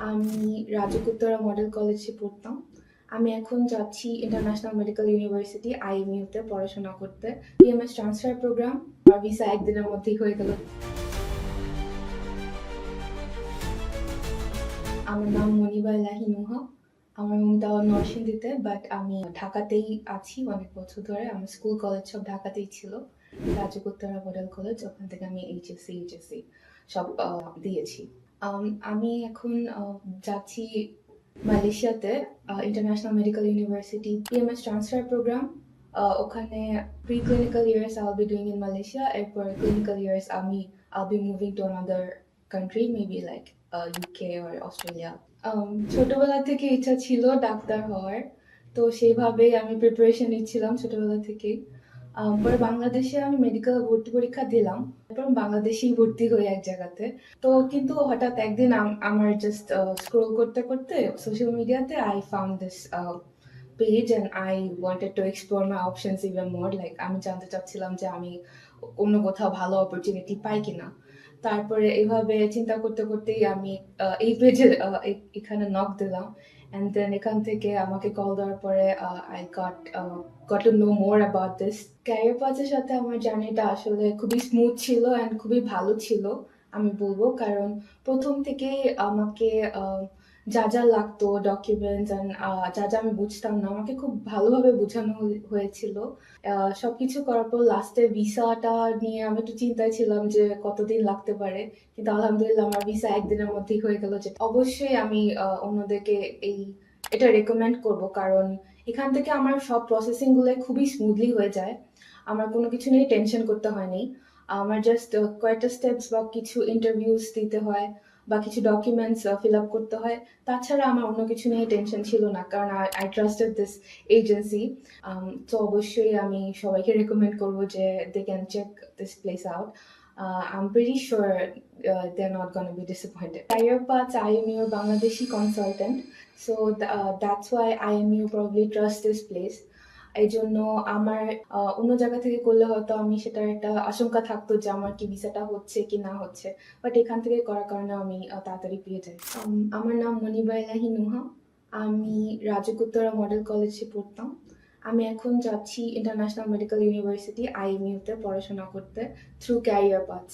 আমি রাজুক মডেল কলেজে পড়তাম। আমি এখন যাচ্ছি ইন্টারন্যাশনাল মেডিকেল ইউনিভার্সিটি আইএমইউতে পড়াশোনা করতে। BMS transfer programme. আমার ভিসা একদিনের মধ্যেই হয়ে গেল। আমার নাম মনিবা এলাহি নুহা। আমার হোম টাউন নরসিংদীতে, বাট আমি ঢাকাতেই আছি অনেক বছর ধরে। আমার স্কুল কলেজ সব ঢাকাতেই ছিল। রাজুক মডেল কলেজ, ওখান থেকে আমি এইচএসসি সব দিয়েছি। আমি এখন যাচ্ছি মালয়েশিয়াতে international medical university PMS transfer programme. ওখানে pre clinical years I'll be doing in Malaysia, এরপর ক্লিনিক্যাল ইয়ার্স আমি I'll be moving to another country, maybe like UK or Australia. ছোটবেলা থেকে ইচ্ছা ছিল ডাক্তার হওয়ার, তো সেইভাবেই আমি প্রিপারেশন নিচ্ছিলাম ছোটবেলা থেকেই। পরে বাংলাদেশে আমি মেডিকেল ভর্তি পরীক্ষা দিলাম, তারপর বাংলাদেশেই ভর্তি হই এক জায়গাতে। তো কিন্তু হঠাৎ একদিন আমার জাস্ট স্ক্রোল করতে করতে সোশ্যাল মিডিয়াতে I found this page and I wanted to explore my options even more. Like আমি জানতে চাচ্ছিলাম যে আমি অন্য কোথাও ভালো অপরচুনিটি পাই কিনা। তারপরে এইভাবে চিন্তা করতে করতেই আমি এই পেজে এখানে নক দিলাম, অ্যান্ড দেন এখান থেকে আমাকে কল দেওয়ার পরে I got to know more about this. Career পাথের সাথে আমার জার্নিটা আসলে খুবই স্মুথ ছিল অ্যান্ড খুবই ভালো ছিল আমি বলবো, কারণ প্রথম থেকেই আমাকে যা যা লাগতো ডকুমেন্টস অ্যান্ড যা যা আমি বুঝতাম না আমাকে খুব ভালোভাবে বোঝানো হয়েছিল। সবকিছু করার পর লাস্টে ভিসাটা নিয়ে আমি একটু চিন্তায় ছিলাম যে কতদিন লাগতে পারে, কিন্তু আলহামদুলিল্লাহ আমার ভিসা একদিনের মধ্যেই হয়ে গেল। যে অবশ্যই আমি অন্যদেরকে এটা রেকমেন্ড করব, কারণ এখান থেকে আমার সব প্রসেসিং গুলো খুবই স্মুথলি হয়ে যায়। আমার কোনো কিছু নিয়ে টেনশন করতে হয়নি। আমার জাস্ট কয়েকটা স্টেপস বা কিছু ইন্টারভিউস দিতে হয় বা কিছু ডকুমেন্টস ফিল আপ করতে হয়। তাছাড়া আমার অন্য কিছু নিয়ে টেনশন ছিল না, কারণ আই ট্রাস্টেড দিস এজেন্সি। তো অবশ্যই আমি সবাইকে রেকমেন্ড করবো যে they can check this place out. I'm pretty sure they're not going to be disappointed. Career paths, IMU Bangladeshi consultant, so that's why IMU probably trust this place. এই জন্য আমার অন্য জায়গা থেকে করলে হয়তো আমি সেটার একটা আশঙ্কা থাকতো যে আমার কি ভিসাটা হচ্ছে কি না হচ্ছে, বাট এখান থেকে করার কারণে আমি তাড়াতাড়ি পেয়ে যাই। আমার নাম মনিবা এলাহি নুহা। আমি রাজুক মডেল কলেজে পড়তাম। আমি এখন যাচ্ছি ইন্টারন্যাশনাল মেডিকেল ইউনিভার্সিটি আইএমইউতে পড়াশোনা করতে থ্রু ক্যারিয়ার পাথস।